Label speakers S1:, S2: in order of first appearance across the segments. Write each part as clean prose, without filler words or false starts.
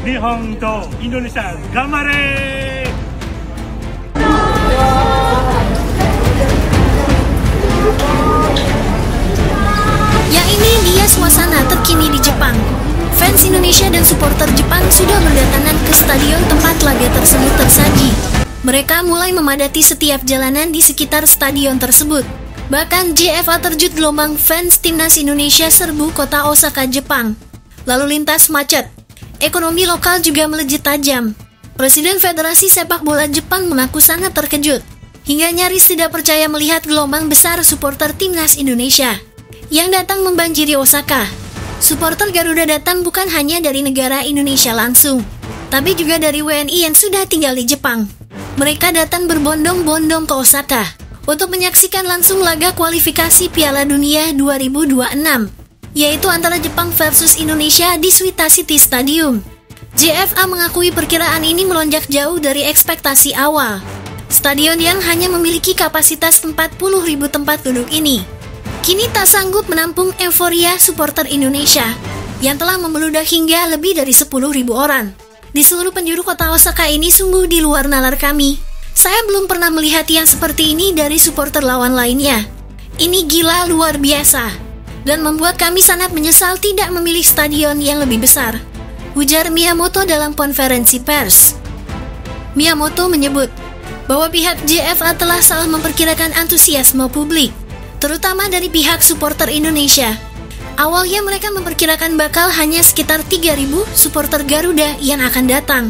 S1: Nihon to Indonesia, ganbare!
S2: Ya, ini dia suasana terkini di Jepang. Fans Indonesia dan supporter Jepang sudah berdatangan ke stadion tempat laga tersebut tersaji. Mereka mulai memadati setiap jalanan di sekitar stadion tersebut. Bahkan JFA terjun gelombang fans timnas Indonesia serbu kota Osaka, Jepang. Lalu lintas macet. Ekonomi lokal juga melejit tajam. Presiden Federasi Sepak Bola Jepang mengaku sangat terkejut, hingga nyaris tidak percaya melihat gelombang besar supporter timnas Indonesia yang datang membanjiri Osaka. Supporter Garuda datang bukan hanya dari negara Indonesia langsung, tapi juga dari WNI yang sudah tinggal di Jepang. Mereka datang berbondong-bondong ke Osaka untuk menyaksikan langsung laga kualifikasi Piala Dunia 2026, yaitu antara Jepang versus Indonesia di Suita City Stadium. JFA mengakui perkiraan ini melonjak jauh dari ekspektasi awal. Stadion yang hanya memiliki kapasitas 40.000 tempat duduk ini kini tak sanggup menampung euforia supporter Indonesia yang telah membeludak hingga lebih dari 10.000 orang. Di seluruh penjuru kota Osaka ini sungguh di luar nalar kami. Saya belum pernah melihat yang seperti ini dari supporter lawan lainnya. Ini gila luar biasa, dan membuat kami sangat menyesal tidak memilih stadion yang lebih besar, ujar Miyamoto dalam konferensi pers. Miyamoto menyebut bahwa pihak JFA telah salah memperkirakan antusiasme publik, terutama dari pihak supporter Indonesia. Awalnya mereka memperkirakan bakal hanya sekitar 3.000 supporter Garuda yang akan datang.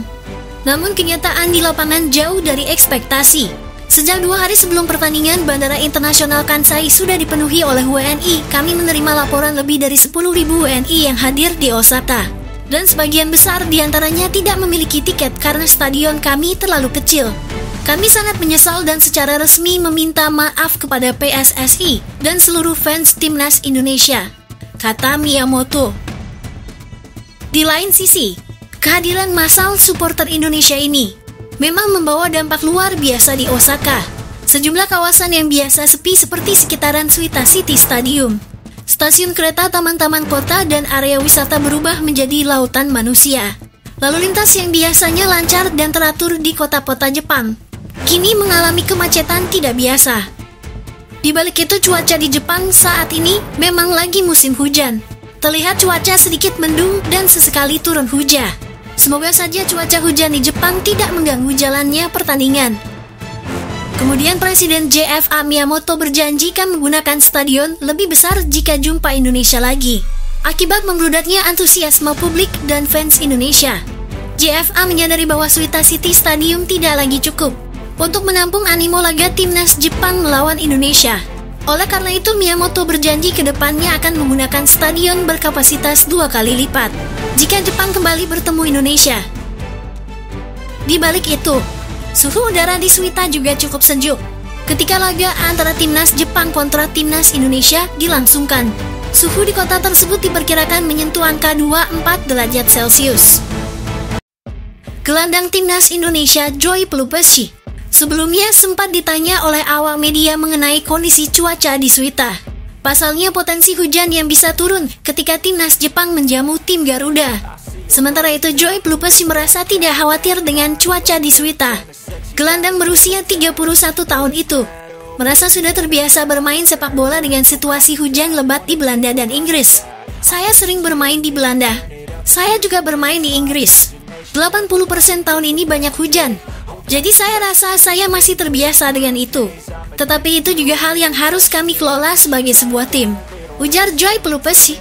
S2: Namun kenyataan di lapangan jauh dari ekspektasi. Sejak 2 hari sebelum pertandingan, Bandara Internasional Kansai sudah dipenuhi oleh WNI. Kami menerima laporan lebih dari 10.000 WNI yang hadir di Osaka, dan sebagian besar diantaranya tidak memiliki tiket karena stadion kami terlalu kecil. Kami sangat menyesal dan secara resmi meminta maaf kepada PSSI dan seluruh fans timnas Indonesia, kata Miyamoto. Di lain sisi, kehadiran massal supporter Indonesia ini memang membawa dampak luar biasa di Osaka. Sejumlah kawasan yang biasa sepi seperti sekitaran Suita City Stadium, stasiun kereta, taman-taman kota, dan area wisata berubah menjadi lautan manusia. Lalu lintas yang biasanya lancar dan teratur di kota-kota Jepang kini mengalami kemacetan tidak biasa. Di balik itu, cuaca di Jepang saat ini memang lagi musim hujan. Terlihat cuaca sedikit mendung dan sesekali turun hujan. Semoga saja cuaca hujan di Jepang tidak mengganggu jalannya pertandingan. Kemudian Presiden JFA Miyamoto berjanji akan menggunakan stadion lebih besar jika jumpa Indonesia lagi. Akibat membludaknya antusiasme publik dan fans Indonesia, JFA menyadari bahwa Suita City Stadium tidak lagi cukup untuk menampung animo laga timnas Jepang melawan Indonesia. Oleh karena itu, Miyamoto berjanji ke depannya akan menggunakan stadion berkapasitas 2 kali lipat jika Jepang kembali bertemu Indonesia. Di balik itu, suhu udara di Suita juga cukup sejuk ketika laga antara timnas Jepang kontra timnas Indonesia dilangsungkan. Suhu di kota tersebut diperkirakan menyentuh angka 24 derajat Celcius. Gelandang timnas Indonesia Joy Pelupesi sebelumnya sempat ditanya oleh awak media mengenai kondisi cuaca di Suita. Pasalnya potensi hujan yang bisa turun ketika timnas Jepang menjamu tim Garuda. Sementara itu, Joy Pelupesi merasa tidak khawatir dengan cuaca di Suita. Gelandang berusia 31 tahun itu merasa sudah terbiasa bermain sepak bola dengan situasi hujan lebat di Belanda dan Inggris. Saya sering bermain di Belanda. Saya juga bermain di Inggris. 80% tahun ini banyak hujan. Jadi saya rasa saya masih terbiasa dengan itu. Tetapi itu juga hal yang harus kami kelola sebagai sebuah tim, ujar Joy Pelupesi.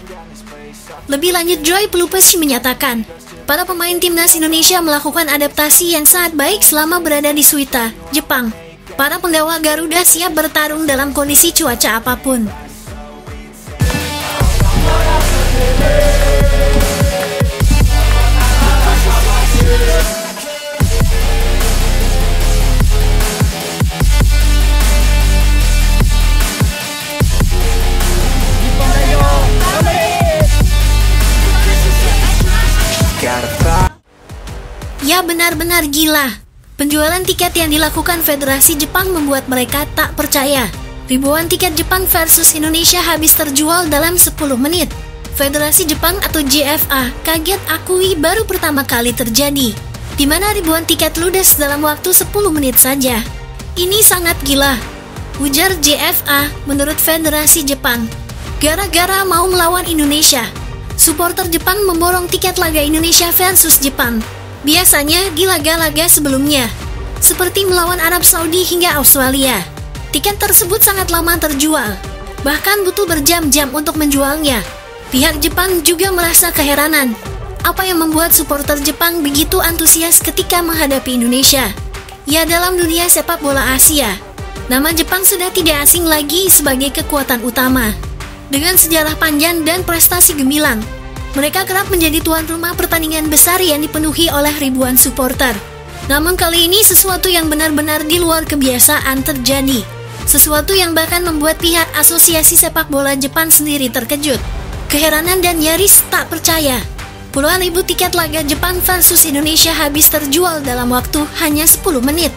S2: Lebih lanjut, Joy Pelupesi menyatakan, para pemain timnas Indonesia melakukan adaptasi yang sangat baik selama berada di Suita, Jepang. Para penggawa Garuda siap bertarung dalam kondisi cuaca apapun. Ya, benar-benar gila. Penjualan tiket yang dilakukan Federasi Jepang membuat mereka tak percaya. Ribuan tiket Jepang versus Indonesia habis terjual dalam 10 menit. Federasi Jepang atau JFA kaget akui baru pertama kali terjadi, di mana ribuan tiket ludes dalam waktu 10 menit saja. Ini sangat gila, ujar JFA menurut Federasi Jepang. Gara-gara mau melawan Indonesia, supporter Jepang memborong tiket laga Indonesia versus Jepang. Biasanya di laga-laga sebelumnya, seperti melawan Arab Saudi hingga Australia, tiket tersebut sangat lama terjual, bahkan butuh berjam-jam untuk menjualnya. Pihak Jepang juga merasa keheranan, apa yang membuat supporter Jepang begitu antusias ketika menghadapi Indonesia. Ya, dalam dunia sepak bola Asia, nama Jepang sudah tidak asing lagi sebagai kekuatan utama. Dengan sejarah panjang dan prestasi gemilang, mereka kerap menjadi tuan rumah pertandingan besar yang dipenuhi oleh ribuan supporter. Namun kali ini sesuatu yang benar-benar di luar kebiasaan terjadi. Sesuatu yang bahkan membuat pihak Asosiasi Sepak Bola Jepang sendiri terkejut, keheranan dan nyaris tak percaya. Puluhan ribu tiket laga Jepang versus Indonesia habis terjual dalam waktu hanya 10 menit.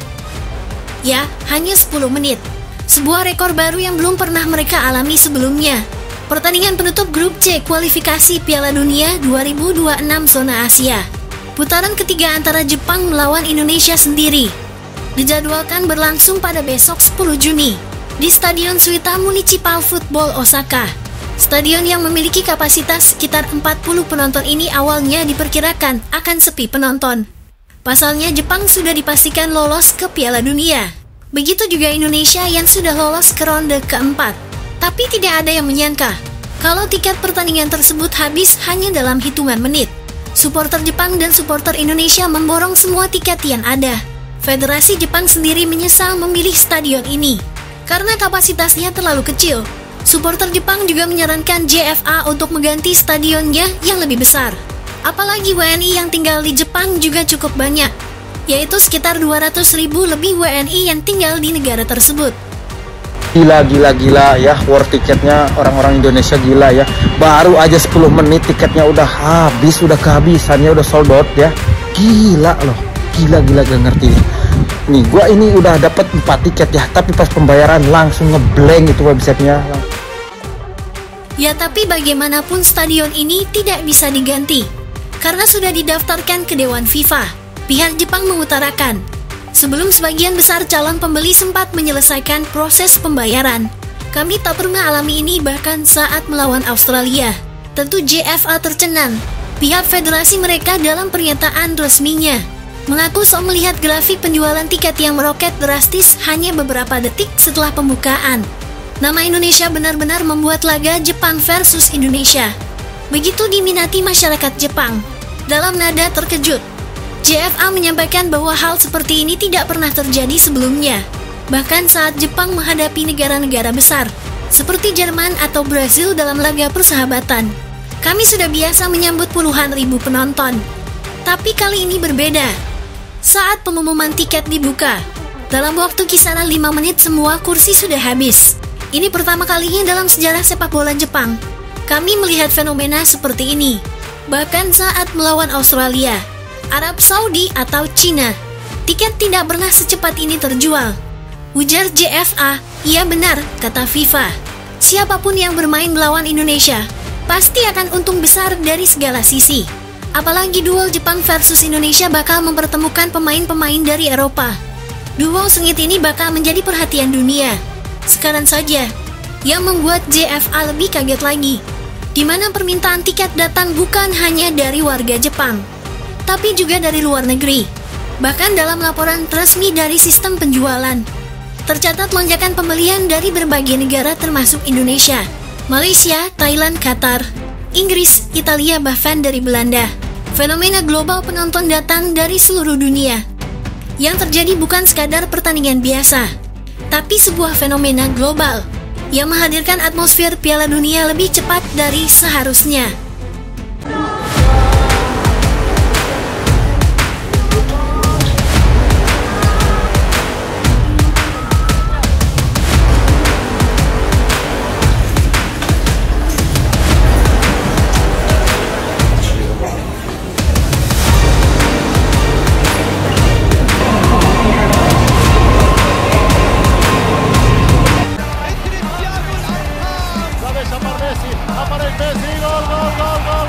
S2: Ya, hanya 10 menit. Sebuah rekor baru yang belum pernah mereka alami sebelumnya. Pertandingan penutup grup C kualifikasi Piala Dunia 2026 zona Asia. Putaran ketiga antara Jepang melawan Indonesia sendiri dijadwalkan berlangsung pada besok 10 Juni di Stadion Suita Municipal Football Osaka. Stadion yang memiliki kapasitas sekitar 40 penonton ini awalnya diperkirakan akan sepi penonton. Pasalnya Jepang sudah dipastikan lolos ke Piala Dunia. Begitu juga Indonesia yang sudah lolos ke ronde keempat. Tapi tidak ada yang menyangka kalau tiket pertandingan tersebut habis hanya dalam hitungan menit. Supporter Jepang dan supporter Indonesia memborong semua tiket yang ada. Federasi Jepang sendiri menyesal memilih stadion ini karena kapasitasnya terlalu kecil. Supporter Jepang juga menyarankan JFA untuk mengganti stadionnya yang lebih besar. Apalagi WNI yang tinggal di Jepang juga cukup banyak, yaitu sekitar 200.000 lebih WNI yang tinggal di negara tersebut.
S3: Gila ya, war tiketnya orang-orang Indonesia gila ya. Baru aja 10 menit tiketnya udah habis, udah kehabisannya, udah sold out ya. Gila loh, gila gak ngerti. Nih, gua ini udah dapat 4 tiket ya, tapi pas pembayaran langsung ngeblank itu websitenya.
S2: Ya, tapi bagaimanapun stadion ini tidak bisa diganti karena sudah didaftarkan ke Dewan FIFA. Pihak Jepang mengutarakan, sebelum sebagian besar calon pembeli sempat menyelesaikan proses pembayaran. Kami tak pernah alami ini bahkan saat melawan Australia. Tentu JFA tercengang. Pihak federasi mereka dalam pernyataan resminya mengaku sok melihat grafik penjualan tiket yang meroket drastis hanya beberapa detik setelah pembukaan. Nama Indonesia benar-benar membuat laga Jepang versus Indonesia begitu diminati masyarakat Jepang. Dalam nada terkejut, JFA menyampaikan bahwa hal seperti ini tidak pernah terjadi sebelumnya. Bahkan saat Jepang menghadapi negara-negara besar seperti Jerman atau Brasil dalam laga persahabatan, kami sudah biasa menyambut puluhan ribu penonton. Tapi kali ini berbeda. Saat pengumuman tiket dibuka, dalam waktu kisaran 5 menit semua kursi sudah habis. Ini pertama kalinya dalam sejarah sepak bola Jepang kami melihat fenomena seperti ini. Bahkan saat melawan Australia, Arab Saudi atau Cina, tiket tidak pernah secepat ini terjual. Ujar JFA, iya benar, kata FIFA. Siapapun yang bermain melawan Indonesia pasti akan untung besar dari segala sisi. Apalagi duel Jepang versus Indonesia bakal mempertemukan pemain-pemain dari Eropa. Duel sengit ini bakal menjadi perhatian dunia. Sekarang saja, yang membuat JFA lebih kaget lagi, di mana permintaan tiket datang bukan hanya dari warga Jepang, tapi juga dari luar negeri. Bahkan dalam laporan resmi dari sistem penjualan, tercatat lonjakan pembelian dari berbagai negara termasuk Indonesia, Malaysia, Thailand, Qatar, Inggris, Italia, bahkan dari Belanda. Fenomena global penonton datang dari seluruh dunia. Yang terjadi bukan sekadar pertandingan biasa, tapi sebuah fenomena global yang menghadirkan atmosfer Piala Dunia lebih cepat dari seharusnya.
S4: Aparece Messi, gol, gol, gol, gol.